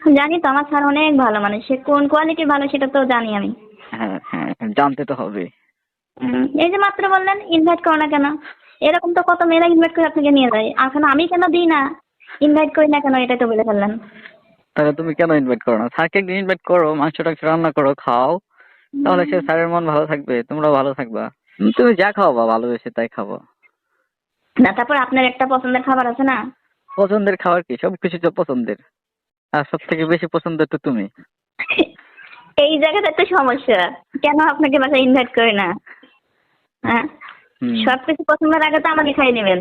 জানি তো আমার স্যার অনেক ভালো মানুষ, সে কোন কোয়ালিটি ভালো সেটা তো জানি আমি। হ্যাঁ হ্যাঁ, জানতে তো হবে। এই যে মাত্র বললেন ইনভাইট করো না কেন, এরকম তো কত মেয়েরা ইনভাইট করে আপনাকে নিয়ে যায়, এখন আমি কেন দিই না, ইনভাইট করি না কেন, এটা তো বলে ফেললেন। তাহলে তুমি কেন ইনভাইট করো না? স্যারকে একদিন ইনভাইট করো, মাংস টাংস রান্না করো, খাও। তাহলে সে স্যারের মন ভালো থাকবে, তোমরাও ভালো থাকবা। তুমি যা খাওয়াবা ভালোবেসে তাই খাবো। না, তারপর আপনার একটা পছন্দের খাবার আছে না? পছন্দের খাবার কি? সবকিছু তো পছন্দের। আর সব থেকে বেশি পছন্দের তো তুমি। এই জায়গাটা তো সমস্যা, কেন আপনাকে বাসায় ইনভাইট করে না? হ্যাঁ, হুম। সবকিছু পছন্দের আগে তো আমাকে খাই নেবেন।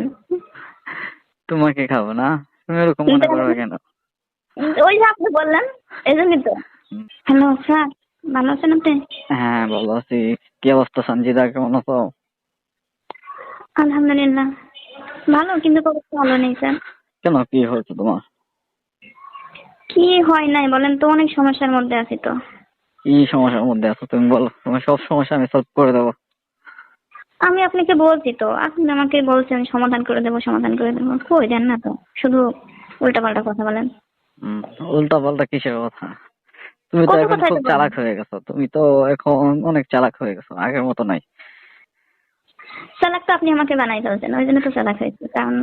তোমাকে খাবো না? তুমি এরকম মনে করবে কেন? ওই যে আপনি বললেন, এই জন্যই তো। হুম। হ্যালো স্যার, ভালো আছেন আপনি? হ্যাঁ, ভালো আছি। কি অবস্থা সঞ্জিদা, কেমন আছো? আলহামদুলিল্লাহ ভালো, কিন্তু খুব একটা ভালো নেই স্যার। কেন, কি হয়েছে তোমার? কি হয় নাই বলেন তো, অনেক সমস্যার মধ্যে আছি তো। কি সমস্যার মধ্যে আছো তুমি বলো, তোমার সব সমস্যা আমি সলভ করে দেবো। আমি আপনাকে বলছি তো, আপনি আমাকে বলছেন সমাধান করে দেবো সমাধান করে দেবো, কই দেন না তো, শুধু উল্টাপাল্টা কথা বলেন। হম। উল্টা পাল্টা কিসের কথা? তুমি তো কত এখন কথাই খুব তো বলেন। চালাক হয়ে গেছো, তুমি তো এখন অনেক চালাক হয়ে গেছো, আগের মতো নাই। চালাক তো আপনি আমাকে বানাই ফেলছেন, ওই জন্য তো চালাক হয়েছে, কারণ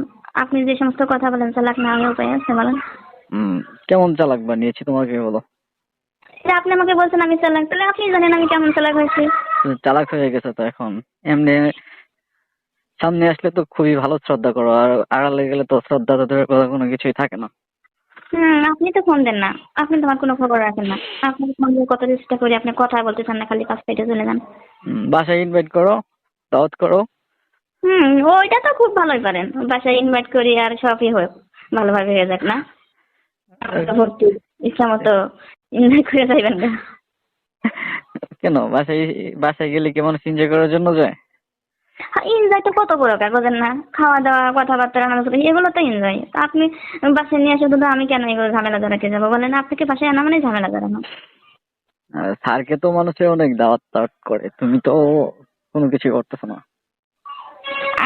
আপনি যে সমস্ত কথা বলেন চালাক না হলে উপায় আছে বলেন? হম। কেমন চালাক বানিয়েছি তোমাকে বলো? এটা আপনি আমাকে বলছেন আমি চালাক, তাহলে আপনি জানেন আমি কেমন চালাক হয়েছি। তুমি চালাক হয়ে গেছো তো এখন। এমনি সামনে আসলে তো খুবই ভালো শ্রদ্ধা করো, আর আড়ালে গেলে তো শ্রদ্ধা তোদের কথা কোনো কিছুই থাকে না। আপনি তো ফোন দেন না, আপনি তো আমার কোনো খবর রাখেন না। আপনাকে ফোন দিয়ে কত চেষ্টা করি, আপনি কথা বলতে চান না, খালি পাঁচ মিনিটে চলে যান। বাসায় ইনভাইট করো, দাওয়াত করো। ওইটা তো খুব ভালোই পারেন, বাসায় ইনভাইট করি আর সবই হোক, ভালোভাবে হয়ে যাক না। আপনি তো ভর্তি, ইচ্ছা মতো ইনভাইট করে যাইবেন না। কেন, বাসায় বাসায় গেলে কি মানুষ এনজয় করার জন্য যায়? এনজয় তো কত প্রকার বোঝেন না, খাওয়া দাওয়া কথাবার্তা রান্না এগুলো তো এনজয়। তা আপনি বাসায় নিয়ে আসে শুধু, আমি কেন এগুলো ঝামেলা ধরাতে যাবো বলেন? আপনাকে বাসায় আনা মানে ঝামেলা ধরানো। স্যারকে তো মানুষে অনেক দাওয়াত টাওয়াত করে, তুমি তো কোনো কিছু করতেছো না।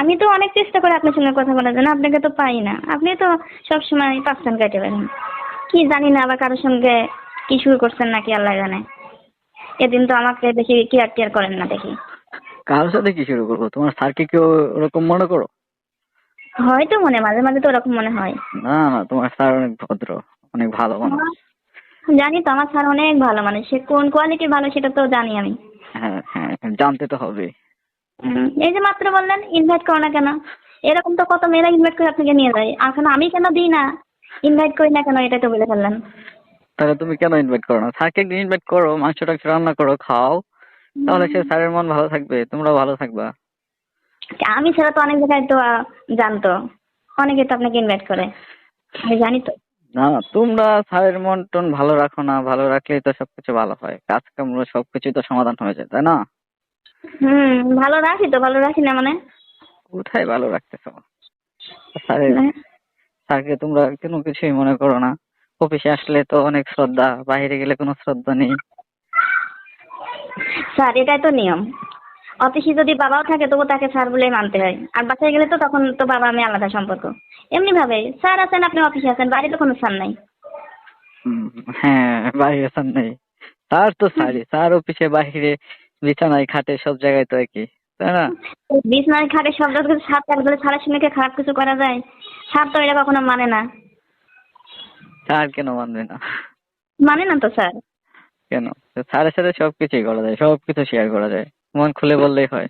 আমি তো অনেক চেষ্টা করি আপনার সঙ্গে কথা বলার জন্য, আপনাকে তো পাই না। আপনি তো সবসময় পাচ্ছেন কাটে বেড়ান, কি জানি না আবার কারোর সঙ্গে কি শুরু করছেন নাকি আল্লাহ জানে। এদিন তো আমাকে দেখি কেয়ার টেয়ার করেন না দেখি। কারোর সাথে কি শুরু করবো? তোমার স্যারকে কেউ ওরকম মনে করো? হয়তো মনে মাঝে মাঝে তো ওরকম মনে হয়। না না, তোমার স্যার অনেক ভদ্র, অনেক ভালো মানুষ। জানি তো আমার স্যার অনেক ভালো মানুষ, সে কোন কোয়ালিটি ভালো সেটা তো জানি আমি। হ্যাঁ হ্যাঁ, জানতে তো হবে। এই যে মাত্র বললেন ইনভাইট করো না কেন, এরকম তো কত মেয়েরা ইনভাইট করে আপনাকে নিয়ে যায়, এখন আমি কেন দিই না, ইনভাইট করি না কেন, এটা তো বলে ফেললেন। তাহলে তুমি কেন ইনভাইট করো না? স্যারকে একদিন ইনভাইট করো, মাংস টাংস রান্না করো, খাও। তাহলে সে স্যারের মন ভালো থাকবে, তোমরাও ভালো থাকবা। আমি ছাড়া তো অনেক জায়গায় তো জানতো, অনেকে তো আপনাকে ইনভাইট করে, আমি জানি তো। না না, তোমরা স্যারের মন টন ভালো রাখো না, ভালো রাখলেই তো সবকিছু ভালো হয়, কাজ কাম সবকিছু তো সমাধান হয়ে যায়, তাই না? ভালো রাখি তো, ভালো রাখি না মানে? কোথায় ভালো রাখতেছো? স্যারের স্যারকে তোমরা কোনো কিছুই মনে করো না। অফিসে আসলে তো অনেক শ্রদ্ধা, বাইরে গেলে কোনো শ্রদ্ধা নেই। স্যার এটাই তো নিয়ম, অফিসে যদি বাবাও থাকে তবু তাকে স্যার বলেই মানতে হয়, আর বাসায় গেলে তো তখন তো বাবা আমি আলাদা সম্পর্ক। এমনি ভাবে স্যার আছেন, আপনি অফিসে আছেন, বাড়িতে কোনো স্যার নাই। হুম, হ্যাঁ, বাইরে স্যার নেই। স্যার তো স্যারই, স্যার অফিসে বাইরে বিছানায় খাটে সব জায়গায় তো একই, তাই না? বিছনায় খাটে সব কিছু, স্যার তার বলে সারা শুনে খারাপ কিছু করা যায়? স্যার তো এটা কখনো মানে না। স্যার কেন মানবে না? মানে না তো স্যার। কেন? স্যারের সাথে সবকিছুই করা যায়, সবকিছু শেয়ার করা যায়, মন খুলে বললেই হয়।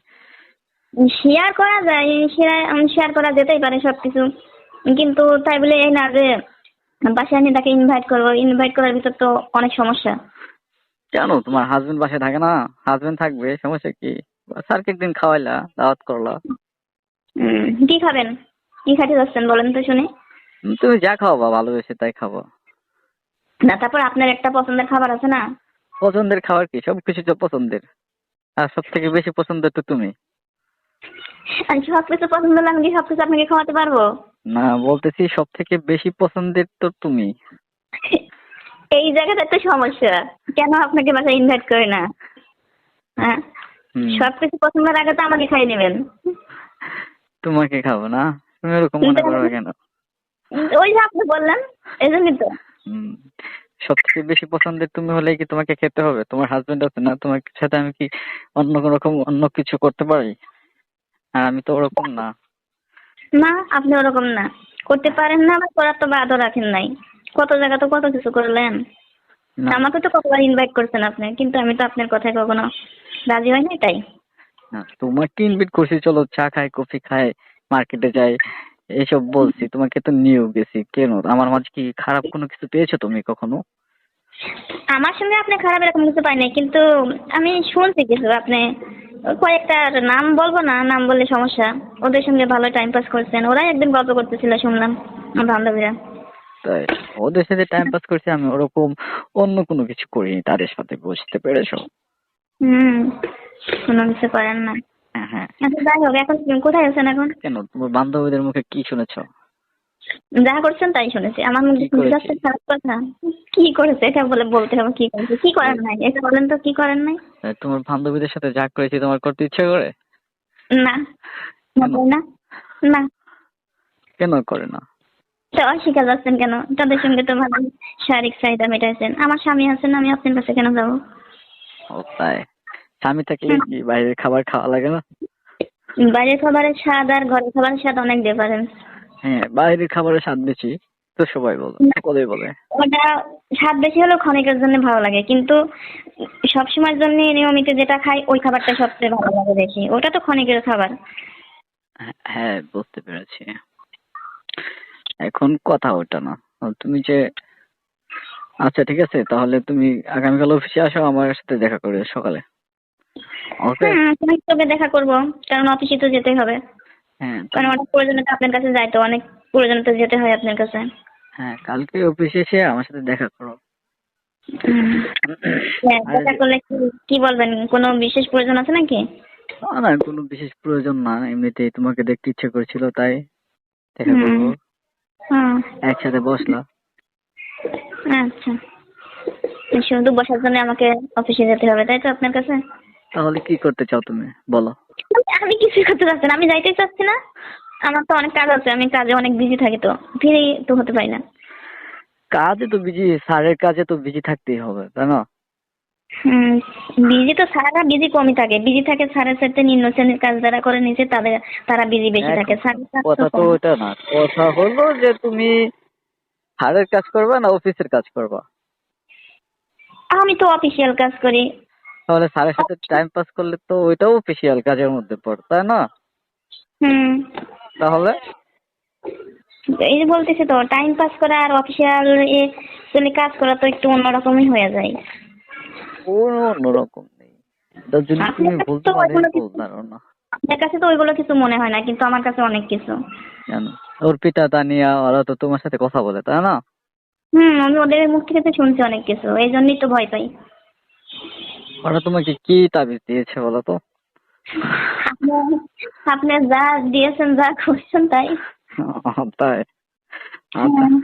শেয়ার করা যায়, শেয়ার শেয়ার করা যেতেই পারে সবকিছু, কিন্তু তাই বলে এই না যে বাসায় আমি তাকে ইনভাইট করবো, ইনভাইট করার ভিতর তো অনেক সমস্যা। কেন, তোমার হাজবেন্ড বাসায় থাকে না? হাজবেন্ড থাকবে, সমস্যা কি? স্যারকে একদিন খাওয়াইলা, দাওয়াত করলা। কি খাবেন, কি খাইতে যাচ্ছেন বলেন তো শুনি। তুমি যা খাওয়াবা ভালোবেসে তাই খাবো। না, তারপর আপনার একটা পছন্দের খাবার আছে না? পছন্দের খাবার কি? সবকিছু তো পছন্দের। আর সব থেকে বেশি পছন্দের তো তুমি। আর সবকিছু পছন্দ হলে আমি কি সবকিছু আপনাকে খাওয়াতে পারবো? না, বলতেছি সব থেকে বেশি পছন্দের তো তুমি। এই জায়গাটা তো সমস্যা, কেন আপনাকে বাসায় ইনভাইট করে না? হ্যাঁ, হুম। সবকিছু পছন্দের আগে তো আমাকে খাইয়ে নেবেন। তোমাকে খাবো না? তুমি ওরকম মনে করবে কেন? ওই যে আপনি বললেন, এই জন্যই তো। হুম। সব থেকে বেশি পছন্দের তুমি হলে কি তোমাকে খেতে হবে? তোমার হাজবেন্ড আছে না, তোমার সাথে আমি কি অন্য কোনো রকম অন্য কিছু করতে পারি? আর আমি তো ওরকম না। না, আপনি ওরকম না, করতে পারেন না, আবার করার তো বাদও রাখেন নাই। কত জায়গা তো কত কিছু করলেন। না আমাকে তো কতবার ইনভাইট করছেন আপনি, কিন্তু আমি তো আপনার কথায় কখনো রাজি হই নাই তাই। না, তোমাকে ইনভাইট করছি, চলো চা খাই, কফি খাই, মার্কেটে যাই, এইসব বলছি। তোমাকে তো নিয়েও গেছি। কেন, আমার মাঝে কি খারাপ কোনো কিছু পেয়েছো তুমি কখনো? আমার সঙ্গে আপনি খারাপ এরকম কিছু পাই নাই, কিন্তু আমি শুনছি কিছু আপনি কয়েকটা নাম বলবো না, নাম বললে সমস্যা। ওদের সঙ্গে ভালো টাইম পাস করছেন, ওরাই একদিন গল্প করতেছিল শুনলাম, আমার বান্ধবীরা। তাই? ওদের সাথে টাইম পাস করছি আমি, ওরকম অন্য কোনো কিছু করিনি তাদের সাথে, বুঝতে পেরেছো? হুম, কোনো কিছু করেন না। হ্যাঁ হ্যাঁ। আচ্ছা যাই হোক, এখন কোথায় আছেন এখন? কেন, তোমার বান্ধবীদের মুখে কি শুনেছো? যা করছেন তাই শুনেছি, আমার মুখ কি শুনতে করেছি? যাচ্ছে খারাপ কথা। কি করেছে এটা বলে বলতে হবে, কি করেছে, কি করেন নাই এটা বলেন তো, কি করেন নাই? তোমার বান্ধবীদের সাথে যা করেছি তোমার করতে ইচ্ছে করে? না, কেন? মোটেও না। না, কেন করে না? তো অস্বীকার যাচ্ছেন কেন? তাদের সঙ্গে তো ভালো শারীরিক চাহিদা মেটাইছেন, আমার স্বামী আছেন, আমি আপনার কাছে কেন যাবো? ও তাই? স্বামী থাকলে হুম। কি বাইরের খাবার খাওয়া লাগে না? বাইরের খাবারের স্বাদ আর ঘরের খাবারের স্বাদ অনেক ডিফারেন্স। হ্যাঁ, বাইরের খাবারের স্বাদ বেশি, তো সবাই বলে, সকলেই বলে। ওটা স্বাদ বেশি হলেও ক্ষণিকের জন্য ভালো লাগে, কিন্তু সবসময়ের জন্য নিয়মিত যেটা খাই ওই খাবারটা সবচেয়ে ভালো লাগে বেশি, ওটা তো ক্ষণিকের খাবার। হ্যাঁ, বুঝতে পেরেছি। এখন কথা ওটা না। তুমি যে, আচ্ছা ঠিক আছে, তাহলে তুমি আগামীকাল অফিসে আসো, আমার সাথে দেখা করে সকালে। ওকে। হুম, তোমার সঙ্গে দেখা করবো, কারণ অফিসে তো যেতেই হবে। হ্যাঁ কারণ তুমি, অনেক প্রয়োজনীয়তা আপনার কাছে যাই, তো অনেক প্রয়োজনীয়তা যেতে হয় আপনার কাছে। হ্যাঁ কালকে অফিসে এসে আমার সাথে দেখা করো। হুম। হ্যাঁ, আর দেখা করলে কি কি বলবেন, কোনো বিশেষ প্রয়োজন আছে নাকি? না, কোনো বিশেষ প্রয়োজন না, এমনিতেই তোমাকে দেখতে ইচ্ছে করছিল তাই দেখা হুম। করবো। হুম। একসাথে বসলা। আচ্ছা, শুধু বসার জন্য আমাকে অফিসে যেতে হবে তাই তো আপনার কাছে? তাহলে কি করতে চাও তুমি, বলো? আমি কিছুই করতে চাচ্ছি না, আমি যাইতেই চাচ্ছি না। আমার তো অনেক কাজ আছে, আমি কাজে অনেক বিজি থাকি, তো ফ্রি তো হতে পারি না। কাজে তো বিজি, স্যারের কাজে তো বিজি থাকতেই হবে, তাই না? হুম। বিজি তো স্যাররা বিজি কমই থাকে, বিজি থাকে স্যারের সাথে নিম্ন শ্রেণীর কাজ যারা করে নিচে তাদের, তারা বিজি বেশি থাকে, এখন স্যারের কাজ তো কথা তো কম। ওটা না, কথা হলো যে তুমি হাড়ের কাজ করবা না অফিসের কাজ করবা? আমি তো অফিসিয়াল কাজ করি। তাহলে স্যারের সাথে টাইম পাস করলে তো ওইটাও অফিসিয়াল কাজের মধ্যে পড়ে, তাই না? হুম। তাহলে এই যে বলতেছি তো, টাইম পাস করা আর অফিসিয়াল এ চলে কাজ করা তো একটু অন্যরকমই হয়ে যায়। কোনো অন্যরকম নেই, এটা যদি আপনার তুমি কাছে ভুল, তো তোমার ওইগুলো ভুল কিছু, ধারণা। আপনার কাছে তো ওইগুলো কিছু মনে হয় না, কিন্তু আমার কাছে অনেক কিছু। কেন, অর্পিতা, তানিয়া, ওরা তো তোমার সাথে কথা বলে, তাই না? হুম, আমি ওদের মুখ থেকে তো শুনছি অনেক কিছু, এই জন্যই তো ভয় পাই। ওরা তোমাকে কি তাবিজ দিয়েছে বলো তো? আপনি আপনি যা দিয়েছেন, যা করছেন তাই। তাই? আচ্ছা, হ্যাঁ।